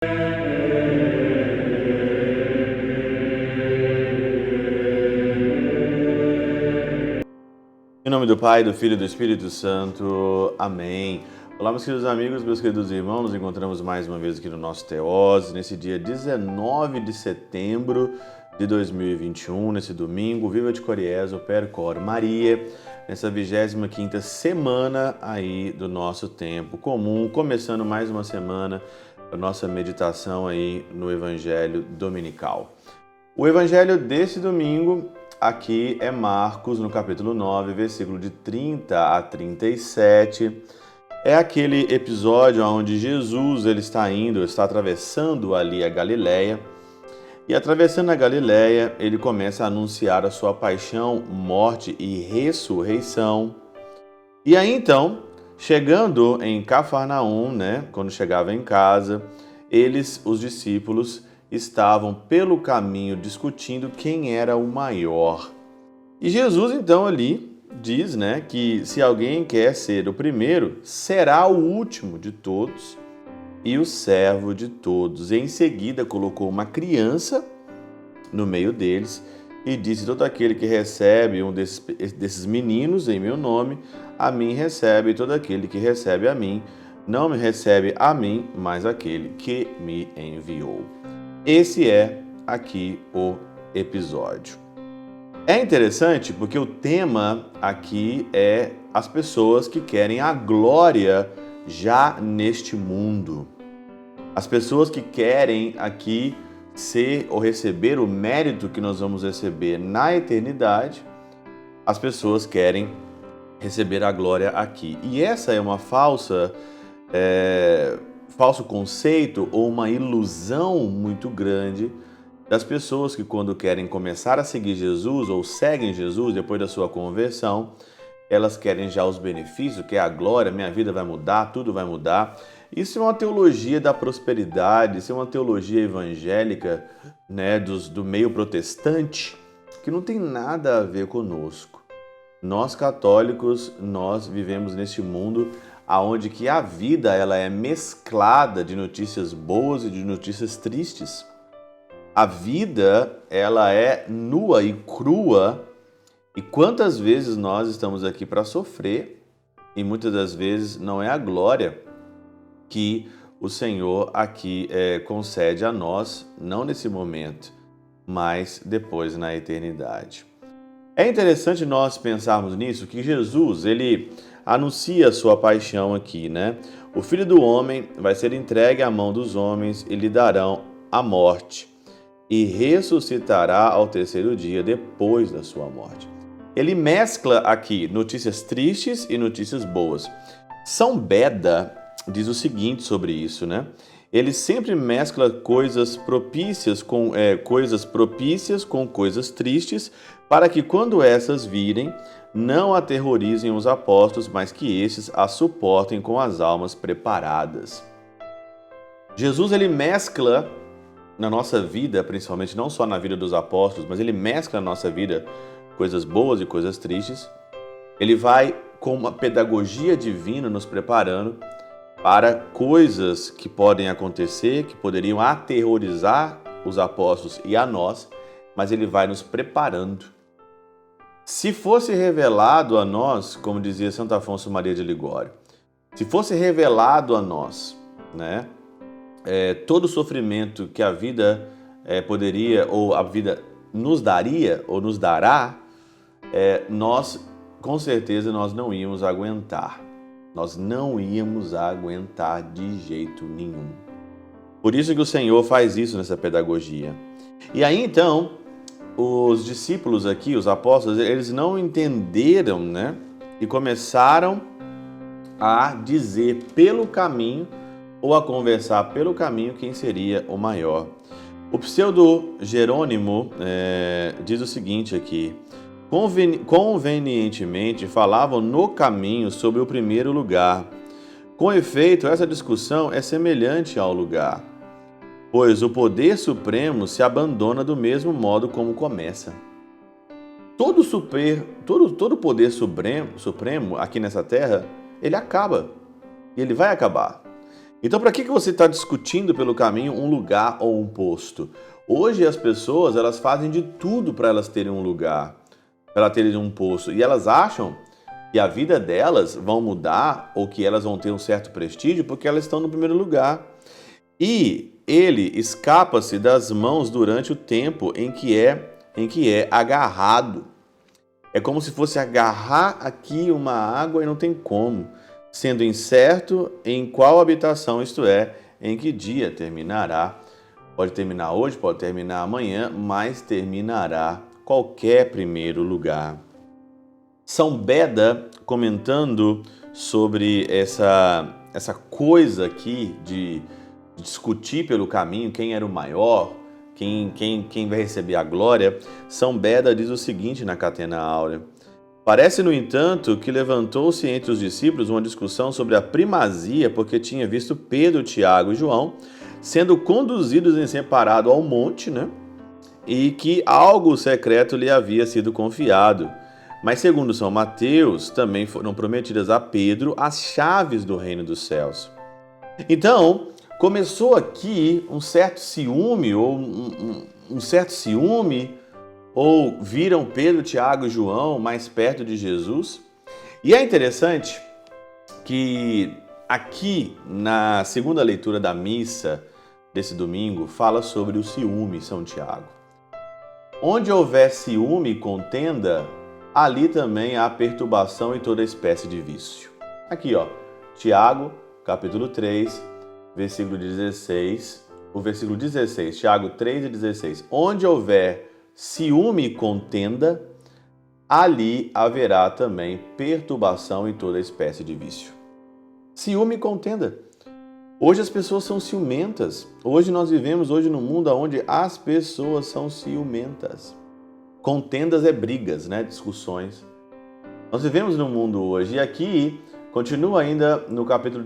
Em nome do Pai, do Filho e do Espírito Santo. Amém. Olá, meus queridos amigos, meus queridos irmãos. Nos encontramos mais uma vez aqui no nosso Teose, nesse dia 19 de setembro de 2021, nesse domingo. Viva de Coriés, Percor Maria, nessa 25ª semana aí do nosso tempo comum, começando mais uma semana a nossa meditação aí no Evangelho Dominical. O Evangelho desse domingo aqui é Marcos, no capítulo 9, versículo de 30 a 37. É aquele episódio onde Jesus está atravessando ali a Galileia. E atravessando a Galileia, ele começa a anunciar a sua paixão, morte e ressurreição. E aí então, chegando em Cafarnaum, quando chegava em casa, os discípulos, estavam pelo caminho discutindo quem era o maior. E Jesus então ali diz, que se alguém quer ser o primeiro, será o último de todos e o servo de todos. E em seguida colocou uma criança no meio deles e disse: todo aquele que recebe um desses meninos em meu nome, a mim recebe, e todo aquele que recebe a mim, não me recebe a mim, mas aquele que me enviou. Esse é aqui o episódio. É interessante porque o tema aqui é as pessoas que querem a glória já neste mundo. As pessoas que querem aqui ser ou receber o mérito que nós vamos receber na eternidade, as pessoas querem receber a glória aqui. E essa é uma falso conceito ou uma ilusão muito grande das pessoas que, quando querem começar a seguir Jesus ou seguem Jesus depois da sua conversão, elas querem já os benefícios, que é a glória, minha vida vai mudar, tudo vai mudar. Isso é uma teologia da prosperidade, isso é uma teologia evangélica, do meio protestante, que não tem nada a ver conosco. Nós católicos, nós vivemos neste mundo aonde que a vida ela é mesclada de notícias boas e de notícias tristes. A vida ela é nua e crua, e quantas vezes nós estamos aqui para sofrer, e muitas das vezes não é a glória que o Senhor aqui concede a nós, não nesse momento, mas depois na eternidade. É interessante nós pensarmos nisso, que Jesus, ele anuncia a sua paixão aqui, O Filho do Homem vai ser entregue à mão dos homens e lhe darão a morte, e ressuscitará ao terceiro dia depois da sua morte. Ele mescla aqui notícias tristes e notícias boas. São Beda diz o seguinte sobre isso, Ele sempre mescla coisas propícias com coisas tristes, para que quando essas virem, não aterrorizem os apóstolos, mas que estes as suportem com as almas preparadas. Jesus, ele mescla na nossa vida, principalmente não só na vida dos apóstolos, mas ele mescla na nossa vida coisas boas e coisas tristes. Ele vai com uma pedagogia divina nos preparando para coisas que podem acontecer, que poderiam aterrorizar os apóstolos e a nós, mas ele vai nos preparando. Se fosse revelado a nós, como dizia Santo Afonso Maria de Ligório, se fosse revelado a nós, todo o sofrimento que a vida poderia, ou a vida nos daria, ou nos dará, nós, com certeza, nós não íamos aguentar. Nós não íamos aguentar de jeito nenhum. Por isso que o Senhor faz isso nessa pedagogia. E aí, então, os discípulos aqui, os apóstolos, eles não entenderam, e começaram a dizer pelo caminho, ou a conversar pelo caminho, quem seria o maior. O pseudo Jerônimo diz o seguinte aqui: convenientemente falavam no caminho sobre o primeiro lugar. Com efeito, essa discussão é semelhante ao lugar, pois o poder supremo se abandona do mesmo modo como começa. Todo poder supremo aqui nessa terra, ele acaba. E ele vai acabar. Então, para que você está discutindo pelo caminho um lugar ou um posto? Hoje as pessoas elas fazem de tudo para elas terem um lugar, para elas terem um posto, e elas acham que a vida delas vão mudar ou que elas vão ter um certo prestígio porque elas estão no primeiro lugar. E ele escapa-se das mãos durante o tempo em que é agarrado. É como se fosse agarrar aqui uma água e não tem como, sendo incerto em qual habitação, isto é, em que dia terminará. Pode terminar hoje, pode terminar amanhã, mas terminará qualquer primeiro lugar. São Beda, comentando sobre essa coisa aqui de discutir pelo caminho quem era o maior, quem vai receber a glória, São Beda diz o seguinte na Catena Áurea: parece, no entanto, que levantou-se entre os discípulos uma discussão sobre a primazia, porque tinha visto Pedro, Tiago e João sendo conduzidos em separado ao monte, e que algo secreto lhe havia sido confiado. Mas, segundo São Mateus, também foram prometidas a Pedro as chaves do reino dos céus. Então, começou aqui um certo ciúme, ou viram Pedro, Tiago e João mais perto de Jesus. E é interessante que aqui na segunda leitura da missa desse domingo fala sobre o ciúme, São Tiago. Onde houver ciúme e contenda, ali também há perturbação e toda espécie de vício. Aqui, Tiago, capítulo 3, versículo 16, o versículo 16, Tiago 3 e 16. Onde houver ciúme e contenda, ali haverá também perturbação e toda espécie de vício. Ciúme e contenda. Hoje as pessoas são ciumentas. Hoje nós vivemos num mundo onde as pessoas são ciumentas. Contendas é brigas, discussões. Nós vivemos num mundo hoje, e aqui continua ainda no capítulo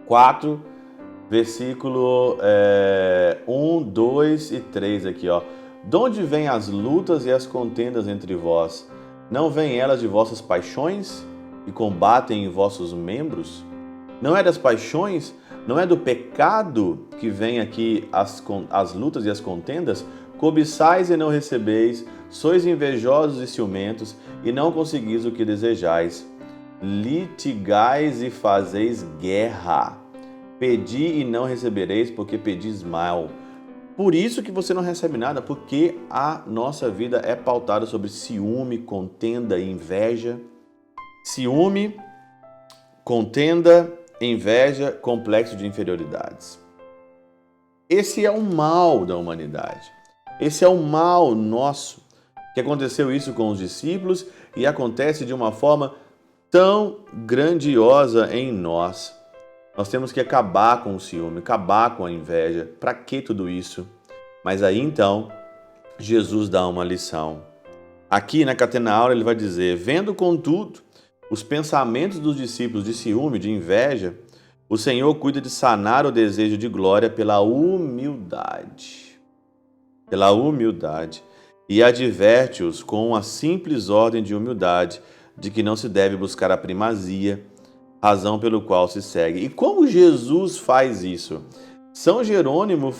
4, versículo 1, 2 e 3 aqui, Donde vêm as lutas e as contendas entre vós? Não vêm elas de vossas paixões e combatem em vossos membros? Não é das paixões, não é do pecado que vem aqui as lutas e as contendas? Cobiçais e não recebeis, sois invejosos e ciumentos, e não conseguis o que desejais. Litigais e fazeis guerra. Pedi e não recebereis, porque pedis mal. Por isso que você não recebe nada, porque a nossa vida é pautada sobre ciúme, contenda e inveja. Ciúme, contenda, inveja, complexo de inferioridades. Esse é o mal da humanidade. Esse é o mal nosso. Que aconteceu isso com os discípulos e acontece de uma forma tão grandiosa em nós. Nós temos que acabar com o ciúme, acabar com a inveja. Para que tudo isso? Mas aí então, Jesus dá uma lição. Aqui na Catena Áurea ele vai dizer: vendo contudo os pensamentos dos discípulos de ciúme, de inveja, o Senhor cuida de sanar o desejo de glória pela humildade. Pela humildade. E adverte-os com a simples ordem de humildade, de que não se deve buscar a primazia, razão pelo qual se segue. E como Jesus faz isso? São Jerônimo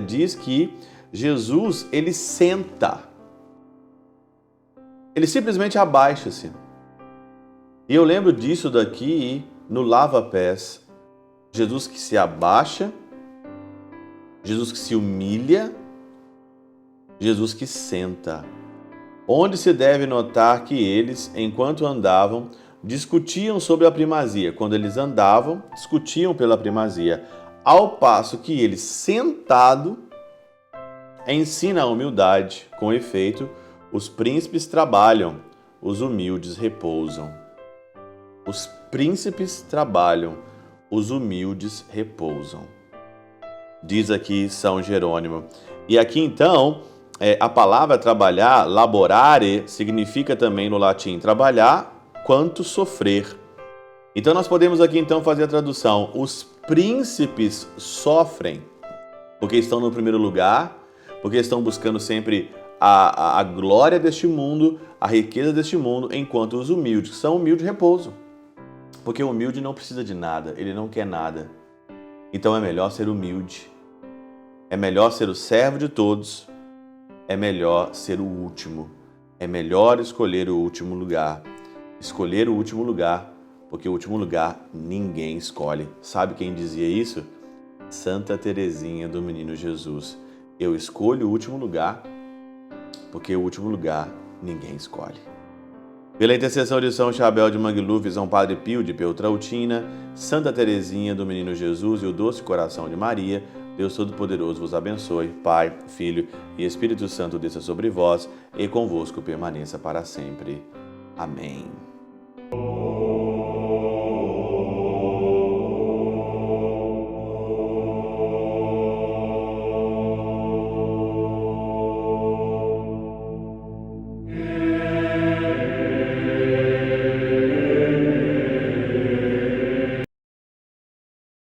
diz que Jesus, ele senta. Ele simplesmente abaixa-se. E eu lembro disso daqui no lava-pés. Jesus que se abaixa, Jesus que se humilha, Jesus que senta. Onde se deve notar que eles, enquanto andavam, discutiam sobre a primazia. Quando eles andavam, discutiam pela primazia. Ao passo que ele, sentado, ensina a humildade. Com efeito, os príncipes trabalham, os humildes repousam. Os príncipes trabalham, os humildes repousam. Diz aqui São Jerônimo. E aqui então, a palavra trabalhar, laborare, significa também no latim trabalhar quanto sofrer. Então nós podemos aqui então fazer a tradução. Os príncipes sofrem porque estão no primeiro lugar, porque estão buscando sempre a glória deste mundo, a riqueza deste mundo, enquanto os humildes, que são humildes, repousam. Porque o humilde não precisa de nada, ele não quer nada. Então é melhor ser humilde. É melhor ser o servo de todos. É melhor ser o último. É melhor escolher o último lugar. Escolher o último lugar, porque o último lugar ninguém escolhe. Sabe quem dizia isso? Santa Teresinha do Menino Jesus. Eu escolho o último lugar, porque o último lugar ninguém escolhe. Pela intercessão de São Chabel de Mangluf, São Padre Pio de Peltrautina, Santa Teresinha do Menino Jesus e o Doce Coração de Maria, Deus Todo-Poderoso vos abençoe, Pai, Filho e Espírito Santo desça sobre vós e convosco permaneça para sempre. Amém.